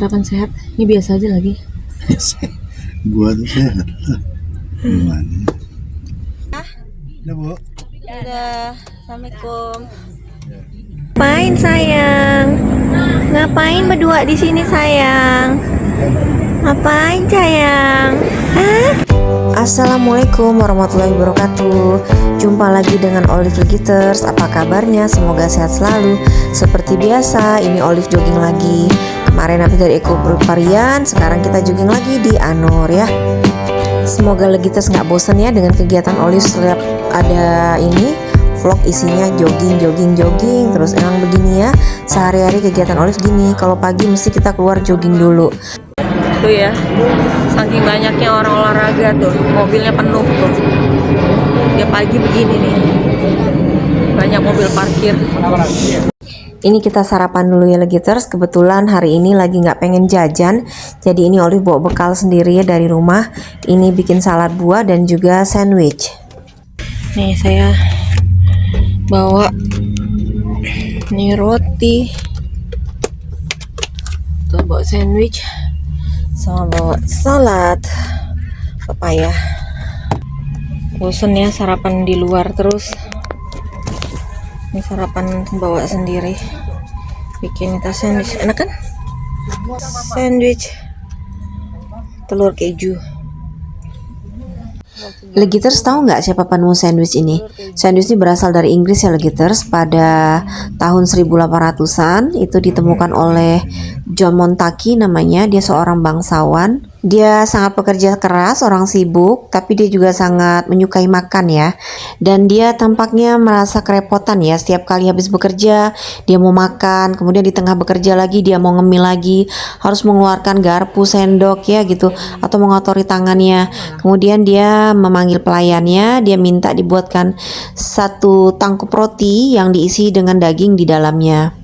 sarapan sehat? Ini biasa aja lagi. Gua tuh sehat lah. Gimana? Ya, Bu. Dadah. Assalamualaikum. Ngapain sayang? Ngapain berdua di sini sayang? Ngapain sayang? Hah? Assalamualaikum warahmatullahi wabarakatuh. Jumpa lagi dengan Olive Legiters. Apa kabarnya? Semoga sehat selalu. Seperti biasa, ini Olive jogging lagi. Kemarin habis dari Eco Varian, sekarang kita jogging lagi di Anur ya. Semoga Legiters nggak bosan ya dengan kegiatan Olive setiap ada ini vlog isinya jogging terus emang begini ya sehari-hari kegiatan Olive gini. Kalau pagi mesti kita keluar jogging dulu. Tuh ya, saking banyaknya orang olahraga tuh, mobilnya penuh tuh. Ya pagi begini nih, banyak mobil parkir. Ini kita sarapan dulu ya Legiters. Kebetulan hari ini lagi nggak pengen jajan, jadi ini Olive bawa bekal sendiri ya dari rumah. Ini bikin salad buah dan juga sandwich. Nih saya bawa nih roti, tuh bawa sandwich, sama bawa salad pepaya. Bosen ya sarapan di luar terus. Ini sarapan bawa sendiri. Bikin kita sandwich, enak kan? Sandwich telur keju. Legiters tahu nggak siapa penemu sandwich ini? Sandwich ini berasal dari Inggris ya Legiters. Pada tahun 1800-an itu ditemukan oleh John Montague namanya. Dia seorang bangsawan. Dia sangat pekerja keras, orang sibuk, tapi dia juga sangat menyukai makan ya. Dan dia tampaknya merasa kerepotan ya, setiap kali habis bekerja dia mau makan, kemudian di tengah bekerja lagi dia mau ngemil lagi, harus mengeluarkan garpu, sendok ya gitu, atau mengotori tangannya. Kemudian dia memanggil pelayannya, dia minta dibuatkan satu tangkup roti yang diisi dengan daging di dalamnya.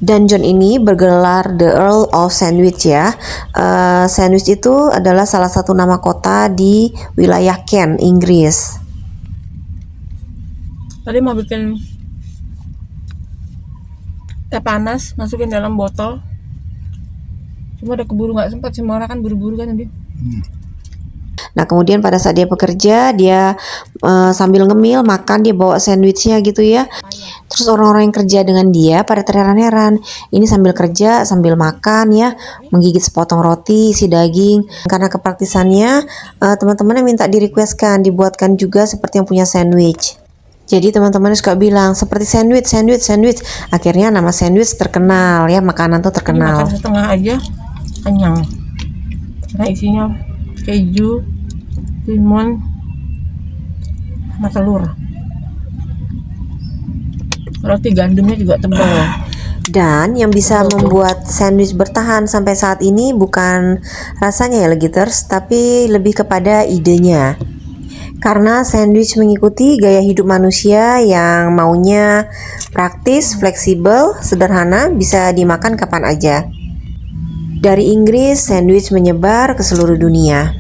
Dan John ini bergelar The Earl of Sandwich ya. Sandwich itu adalah salah satu nama kota di wilayah Kent, Inggris. Tadi mau bikin teh panas, masukin dalam botol. Cuma udah keburu, nggak sempat, semua orang kan buru-buru kan tadi. Nah kemudian pada saat dia bekerja, dia sambil ngemil makan, dia bawa sandwichnya gitu ya. Terus orang-orang yang kerja dengan dia pada terheran-heran, ini sambil kerja sambil makan ya, menggigit sepotong roti isi daging. Karena kepraktisannya, teman-temannya minta di-requestkan dibuatkan juga seperti yang punya sandwich. Jadi teman-teman suka bilang seperti sandwich. Akhirnya nama sandwich terkenal ya, makanan tuh terkenal. Ini makan setengah aja kenyang. Karena isinya keju, timun, sama telur. Roti gandumnya juga tebal. Dan yang bisa membuat sandwich bertahan sampai saat ini bukan rasanya ya Legiters, tapi lebih kepada idenya. Karena sandwich mengikuti gaya hidup manusia yang maunya praktis, fleksibel, sederhana, bisa dimakan kapan aja. Dari Inggris, sandwich menyebar ke seluruh dunia.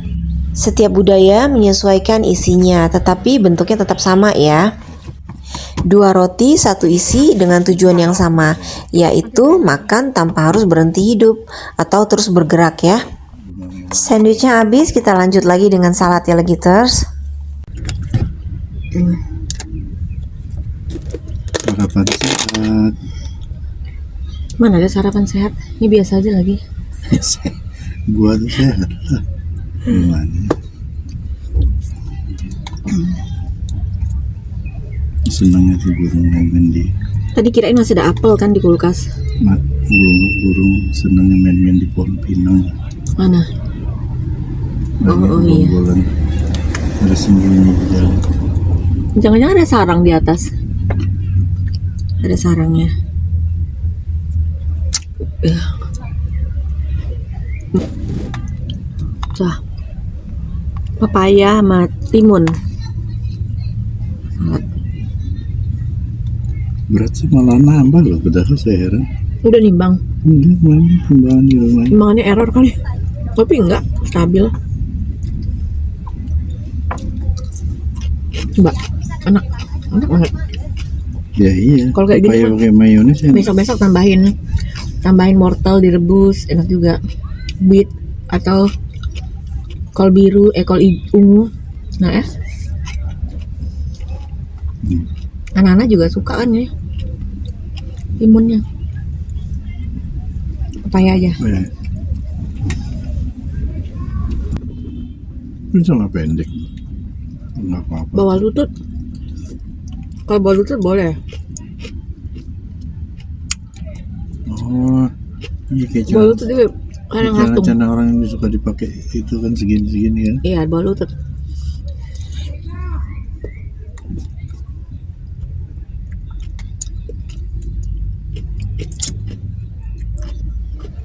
Setiap budaya menyesuaikan isinya, tetapi bentuknya tetap sama ya. 2 roti, 1 isi dengan tujuan yang sama, yaitu makan tanpa harus berhenti hidup atau terus bergerak ya. Sandwichnya habis, kita lanjut lagi dengan salad ya Legiters. Sarapan sehat. Mana ada sarapan sehat? Ini biasa aja lagi. Gua tuh sehat lah. Gimana? Senangnya tuh burung main-main di. Tadi kirain masih ada apel kan di kulkas. Burung senangnya main-main di pohon pinang. Mana? Oh iya. Bulan ada sembunyi di dalam. Jangan-jangan ada sarang di atas. Ada sarangnya. Tuh. Pepaya sama timun. Berat sih malah nambah loh, padahal saya heran. Udah nimbang. Enggak, mana timbangan di rumah. Timbangannya error kali. Tapi enggak stabil. Coba. Enak banget. Ya iya. Kalau kayak gini pakai mayones ya. Besok-besok tambahin tambahin wortel direbus, enak juga. Beet atau kol biru, kol ungu. Nah ya. Anak-anak juga suka kan ya. Timunnya. Papaya aja. Oh, ya. Ini celana pendek. Enggak apa-apa. Bawah lutut. Kalau bawah lutut boleh. Oh, iya kayak Bawah lutut itu kadang ngatung. celana orang yang suka dipakai itu kan segini-segini kan. Iya, bawah lutut.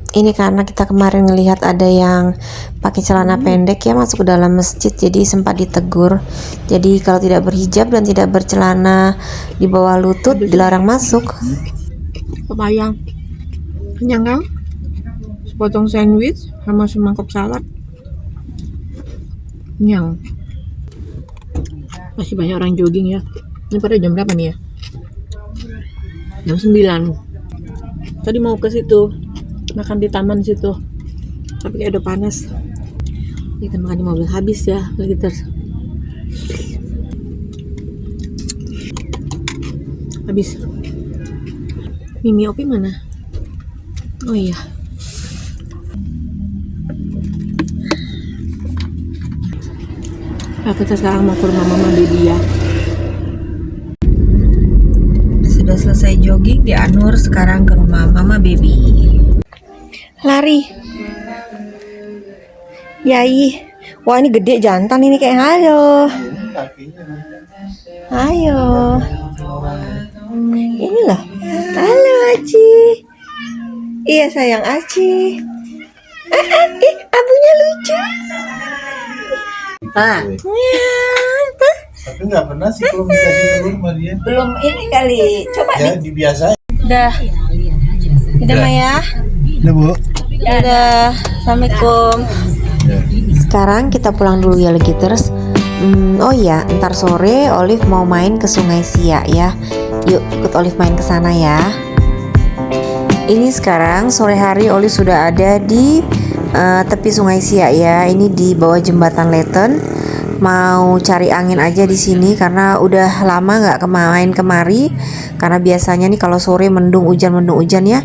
Ini karena kita kemarin ngelihat ada yang pakai celana pendek ya masuk ke dalam masjid, jadi sempat ditegur. Jadi kalau tidak berhijab dan tidak bercelana di bawah lutut dilarang masuk. Papaya. Kenyang kan? Sepotong sandwich sama semangkok salad. Kenyang. Masih banyak orang jogging ya. Ini pada jam berapa nih ya? Jam 9. Tadi mau ke situ, makan di taman situ, tapi kayak udah panas. Kita makan di mobil habis ya, lagi habis. Mimi Opi mana? Oh iya. Nah, kita sekarang mau ke rumah Mama Baby ya. Sudah selesai jogging di Anur, sekarang ke rumah Mama Baby. Lari. Yai. Wah, ini gede jantan ini kayak halo. Ayo. Ini loh. Halo Aci. Iya sayang Aci. Ih, abunya lucu. Ah, Tapi nggak pernah sih kalau dikasih telur sama dia. Belum ini kali. Coba Ya dibiasain. Udah. Udah Maya. Ya Bu. Dadah. Assalamualaikum. Ya. Sekarang kita pulang dulu ya Legiters. Oh iya, ntar sore Olive mau main ke Sungai Siak ya. Yuk ikut Olive main ke sana ya. Ini sekarang sore hari Olive sudah ada di tepi Sungai Siak ya. Ini di bawah jembatan Leyton. Mau cari angin aja di sini karena udah lama nggak main kemari. Karena biasanya nih kalau sore mendung hujan ya.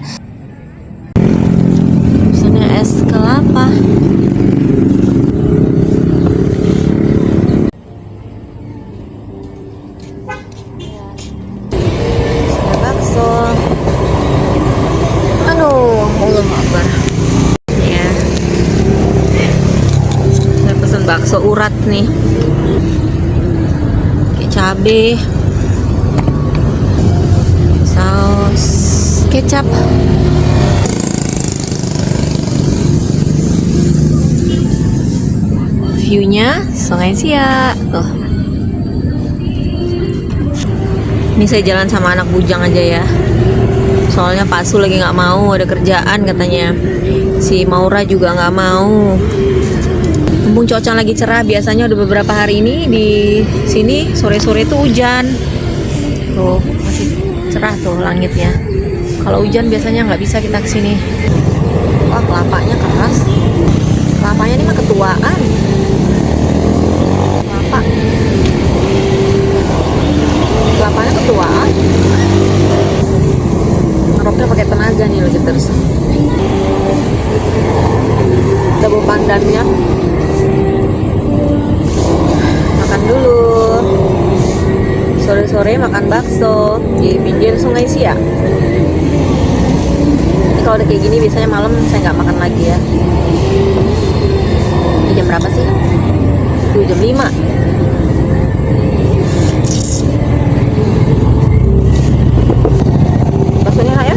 Sana es kelapa. Bakso. Aduh, Allah Akbar. Ya. Saya pesen bakso urat nih. Kayak cabe. Saus kecap. View-nya Sungai Siak. Tuh. Ini saya jalan sama anak bujang aja ya. Soalnya Pak Su lagi nggak mau, ada kerjaan katanya. Si Maura juga nggak mau. Mumpung cuaca lagi cerah, biasanya udah beberapa hari ini di sini sore-sore tuh hujan. Tuh masih cerah tuh langitnya. Kalau hujan biasanya nggak bisa kita kesini. Wah kelapanya keras. Kelapanya ini mah ketuaan. Kelapa. Kelapanya ketuaan. Ngeroknya pakai tenaga nih lagi terus. Double pandannya. Makan dulu. Sore-sore makan bakso di pinggir Sungai Siak. Ini kalau udah kayak gini biasanya malam saya nggak makan lagi ya. Ini jam berapa sih? Jam 5. Baksonya ya?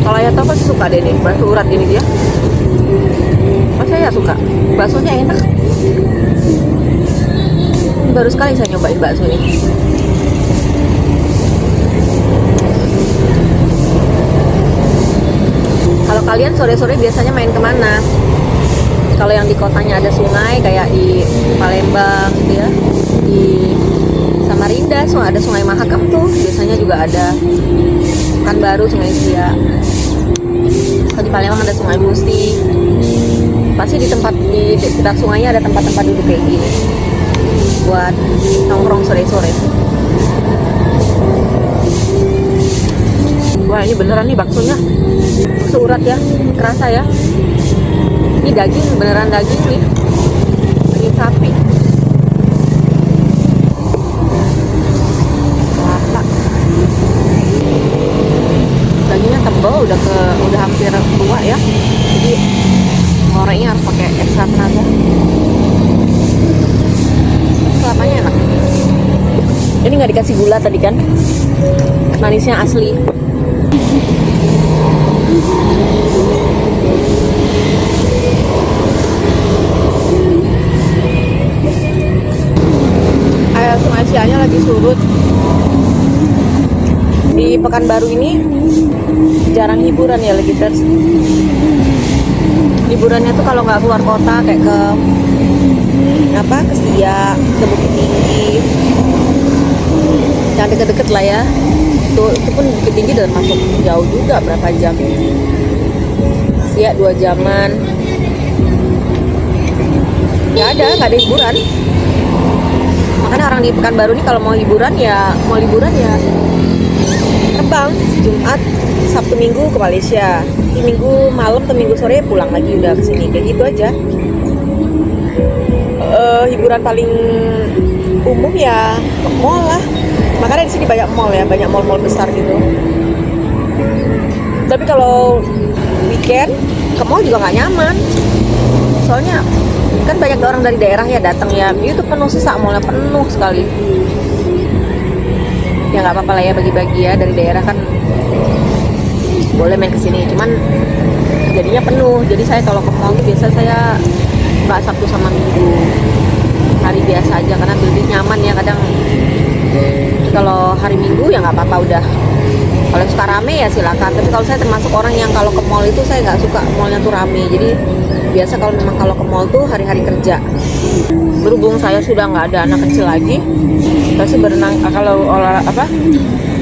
Kalau Ayah tahu pasti suka deh nih bakso urat ini dia. Mas saya suka. Baksonya enak. Baru sekali saya nyobain bakso ini. Kalau kalian sore-sore biasanya main kemana? Kalau yang di kotanya ada sungai kayak di Palembang gitu ya, di Samarinda ada Sungai Mahakam tuh biasanya juga ada. Pekanbaru, Sungai Sia. Kalau di Palembang ada Sungai Musi. Pasti di dekat sungainya ada tempat-tempat duduk kayak gini buat nongkrong sore-sore. Wah, ini beneran nih baksonya, bakso urat ya, kerasa ya. Ini daging, beneran daging nih, daging sapi. Lapa. Dagingnya tebal, udah hampir tua ya. Jadi gorengnya harus pakai ekstra tenaga. Kelapanya enak. Ini nggak dikasih gula tadi kan? Manisnya asli. Air Sungai Sianya lagi surut. Di Pekanbaru ini jarang hiburan ya lagi terus. Liburannya tuh kalau nggak keluar kota kayak ke Siak, ke Bukit Tinggi, yang deket-deket lah ya. Itu pun Bukit Tinggi udah masuk jauh juga, berapa jam? Siak 2 jaman. Nggak ada hiburan. Makanya orang di Pekanbaru ini kalau mau liburan ya terbang Jumat, Sabtu, Minggu ke Malaysia. Di Minggu malam atau Minggu sore pulang lagi udah kesini, kayak gitu aja. Hiburan paling umum ya ke mall lah. Makanya di sini banyak mall ya, banyak mall-mall besar gitu. Tapi kalau weekend ke mall juga nggak nyaman. Soalnya kan banyak orang dari daerah ya datang ya, itu penuh sesak, mallnya penuh sekali. Ya nggak apa-apa lah ya, bagi-bagi ya, dari daerah kan boleh main kesini, cuman jadinya penuh. Jadi saya kalau ke mall biasa saya nggak Sabtu sama Minggu, hari biasa aja karena lebih nyaman ya. Kadang kalau hari Minggu ya nggak apa-apa udah. Kalau yang suka rame ya silakan. Tapi kalau saya termasuk orang yang kalau ke mall itu saya nggak suka mallnya tuh rame. Jadi biasa kalau memang kalau ke mall tuh hari-hari kerja. Berhubung saya sudah nggak ada anak kecil lagi, saya sih berenang. Kalau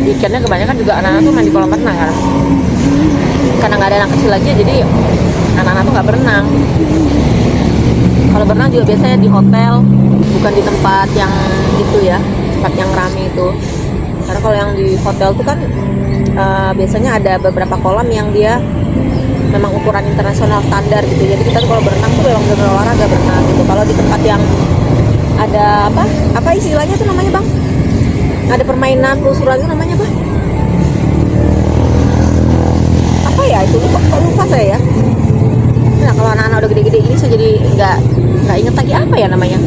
weekendnya kebanyakan juga anak-anak tuh main di kolam renang kan. Karena nggak ada anak kecil lagi, jadi anak-anak tuh nggak berenang. Kalau berenang juga biasanya di hotel, bukan di tempat yang itu ya, tempat yang rame itu. Karena kalau yang di hotel tuh kan biasanya ada beberapa kolam yang dia memang ukuran internasional standar gitu. Jadi kita tuh kalau berenang tuh memang benar olahraga berenang gitu. Kalau di tempat yang ada apa istilahnya tuh namanya bang? Ada permainan pelusuran itu namanya apa? Apa ya itu? Kok lupa saya ya? Nah kalau anak-anak udah gede-gede ini saya jadi nggak inget lagi apa ya namanya.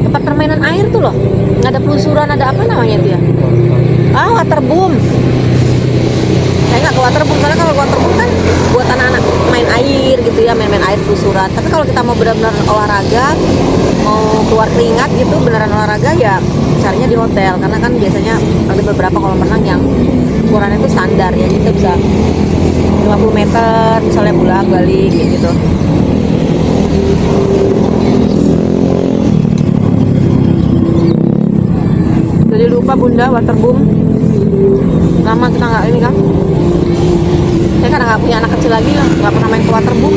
Tempat permainan air tuh loh, nggak ada pelusuran, ada apa namanya itu ya? Waterboom. Saya nggak ke waterboom karena kalau waterboom kan buat anak-anak main air gitu ya, main-main air pelusuran. Tapi kalau kita mau benar-benar olahraga, mau keluar keringat gitu, beneran olahraga ya carinya di hotel. Karena kan biasanya ada beberapa kolam renang yang ukurannya itu standar ya, kita bisa 50 meter misalnya bolak-balik kayak gitu. Jadi lupa bunda waterboom. Lama kita nggak ini kan. Saya karena nggak punya anak kecil lagi, nggak pernah main ke waterboom.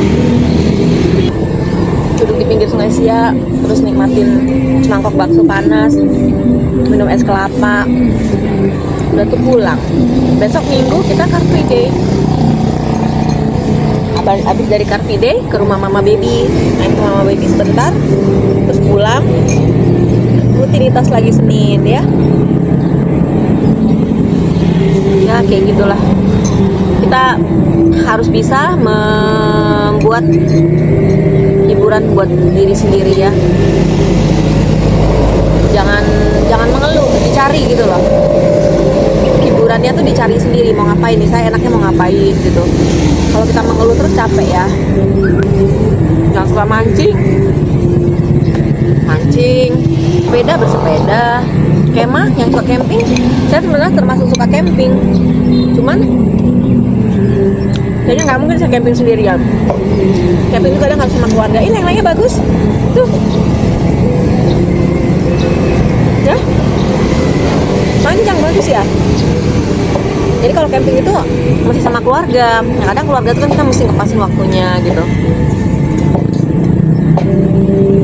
Duduk di pinggir Sungai Sia, terus nikmatin semangkok bakso panas, minum es kelapa, udah tuh pulang. Besok Minggu kita Car Free Day. Habis dari Car Free Day ke rumah Mama Baby, main ke Mama Baby sebentar, terus pulang. Rutinitas lagi Senin ya. Ya kayak gitulah. Kita harus bisa membuat hiburan buat diri sendiri ya. Jangan mengeluh, dicari gitu loh. Hiburannya tuh dicari sendiri, mau ngapain nih, saya enaknya mau ngapain gitu. Kalau kita mengeluh terus capek ya. Jangan suka mancing, bersepeda, kemah, yang suka camping. Saya sebenarnya termasuk suka camping, cuman kayaknya nggak mungkin saya camping sendirian. Camping itu kadang harus sama keluarga. Ini yang lainnya bagus tuh ya, panjang bagus ya. Jadi kalau camping itu masih sama keluarga. Yang kadang keluarga itu kan kita mesti ngepasin waktunya gitu.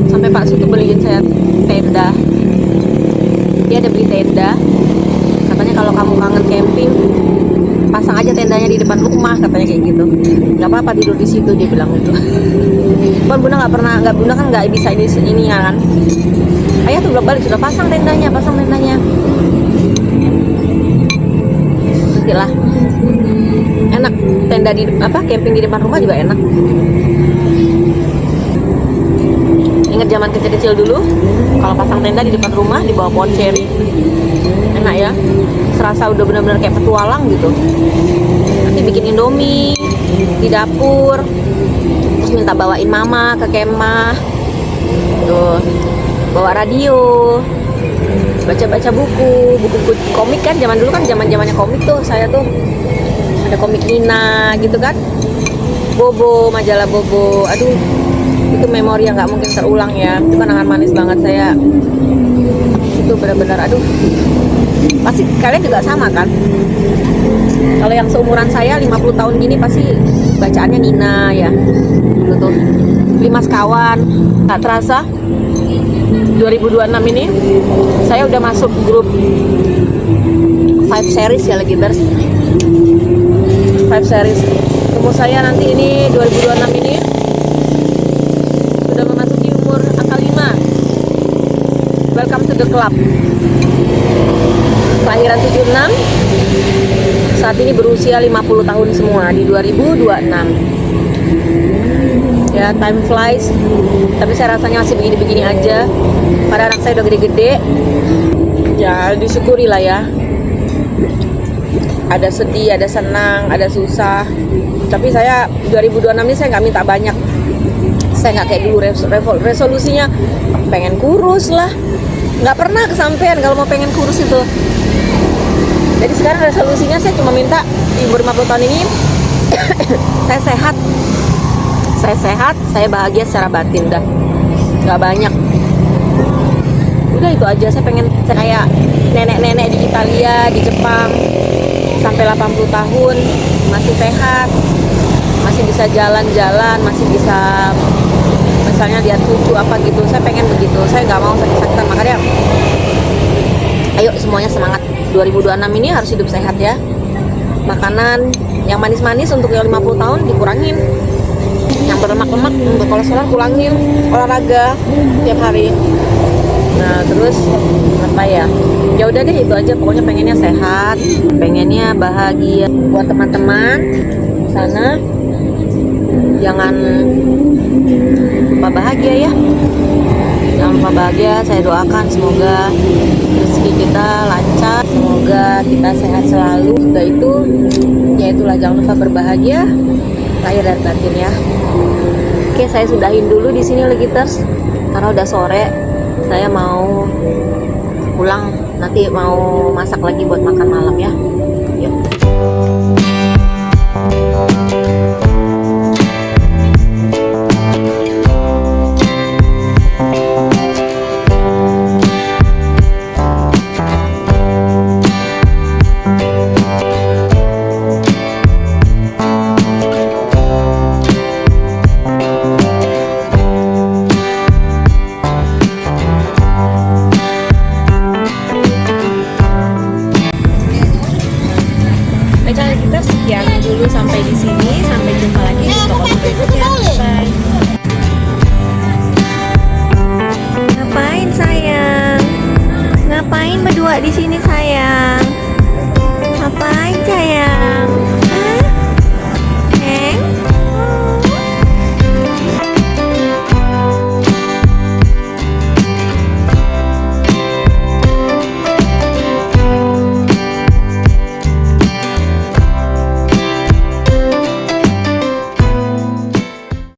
Sampai Pak Su tuh beliin saya tenda. Dia ada beli tenda. Katanya kalau kamu kangen camping, pasang aja tendanya di depan rumah, katanya kayak gitu. Nggak apa-apa tidur di situ, dia bilang gitu. Bunda kan nggak bisa ini kan. Ayah tuh belum balik, sudah pasang tendanya. Nanti lah. Enak tenda di camping di depan rumah juga enak. Ingat zaman kecil-kecil dulu, kalau pasang tenda di depan rumah di bawah pohon ceri, enak ya. Serasa udah benar-benar kayak petualang gitu. Nanti bikin indomie di dapur, terus minta bawain mama ke kemah, tuh bawa radio, baca buku komik kan. Zaman dulu kan zamannya komik tuh. Saya tuh ada komik Nina gitu kan, Bobo, majalah Bobo. Aduh, itu memori yang nggak mungkin terulang ya. Itu kenangan manis banget saya. Itu benar-benar, aduh, pasti kalian juga sama kan. Kalau yang seumuran saya 50 tahun gini pasti bacaannya Nina ya. Dulu tuh 5 sekawan. Tak terasa 2026 ini saya udah masuk grup 5 series ya, Legiters 5 series. Umur saya nanti ini 2026 ini sudah memasuki umur angka 5. Welcome to the club. Kelahiran 76, saat ini berusia 50 tahun semua di 2026. Ya, time flies. Tapi saya rasanya masih begini-begini aja. Pada anak saya udah gede-gede. Ya, disyukuri lah ya. Ada sedih, ada senang, ada susah. Tapi saya 2026 ini saya nggak minta banyak. Saya nggak kayak dulu resolusinya pengen kurus lah. Nggak pernah kesampaian kalau mau pengen kurus itu. Jadi sekarang resolusinya saya cuma minta di umur 50 tahun ini saya sehat, saya bahagia secara batin, dah nggak banyak. Udah itu aja. Saya pengen kayak nenek-nenek di Italia, di Jepang, sampai 80 tahun masih sehat, masih bisa jalan-jalan, masih bisa misalnya lihat cucu apa gitu. Saya pengen begitu. Saya nggak mau sakit-sakitan. Makanya ayo semuanya semangat. 2026 ini harus hidup sehat ya. Makanan yang manis-manis untuk yang 50 tahun dikurangin. Yang berlemak-lemak, berkolesterol kurangin. Olahraga tiap hari. Nah, terus apa ya? Ya udah deh, itu aja. Pokoknya pengennya sehat, pengennya bahagia. Buat teman-teman sana, jangan lupa bahagia ya. Jangan lupa bahagia. Saya doakan semoga rezeki kita lancar, semoga kita sehat selalu. Sudah itu, ya itulah, jangan lupa berbahagia lahir dan batin ya. Oke, saya sudahin dulu di sini Legiters karena udah sore. Saya mau pulang, nanti mau masak lagi buat makan malam ya. Yuk. Sekian dulu sampai di sini. Sampai jumpa lagi di toko berikutnya. Bye. Ngapain sayang? Ngapain berdua di sini sayang? Ngapain sayang?